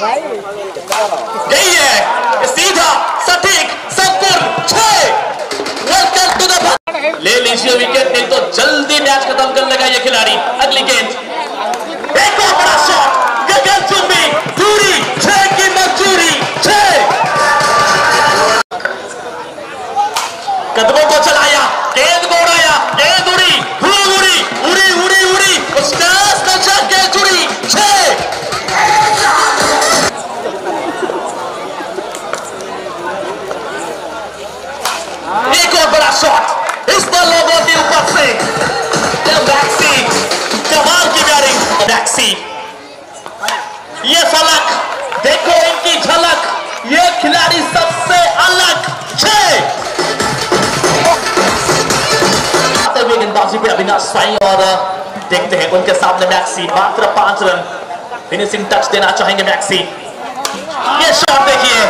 यही है, सीधा सटीक संपूर्ण 6। वेलकम टू द, ले लीजिए विकेट, नहीं तो जल्दी मैच खत्म कर लेगा ये खिलाड़ी। अगली गेंद, एक और बड़ा शॉट, गगनचुंबी दूरी 6 की मंजूरी। 6 कदमों को चलाया, गेंद को उड़ाया, गेंद उड़ी, उड़ी उड़ी उड़ी उड़ी उड़ी, उसका गेंद जुड़ी। 6 एक और बड़ा शॉट, इस पर लोगों के ऊपर से मैक्सी, कमाल की बैटिंग मैक्सी। ये फलक देखो, इनकी झलक, ये खिलाड़ी सबसे अलग। 6 गेंदबाजी पे अविनाश साई, और देखते हैं उनके सामने मैक्सी, मात्र 5 रन। फिनिशिंग टच देना चाहेंगे मैक्सी। ये शॉट देखिए,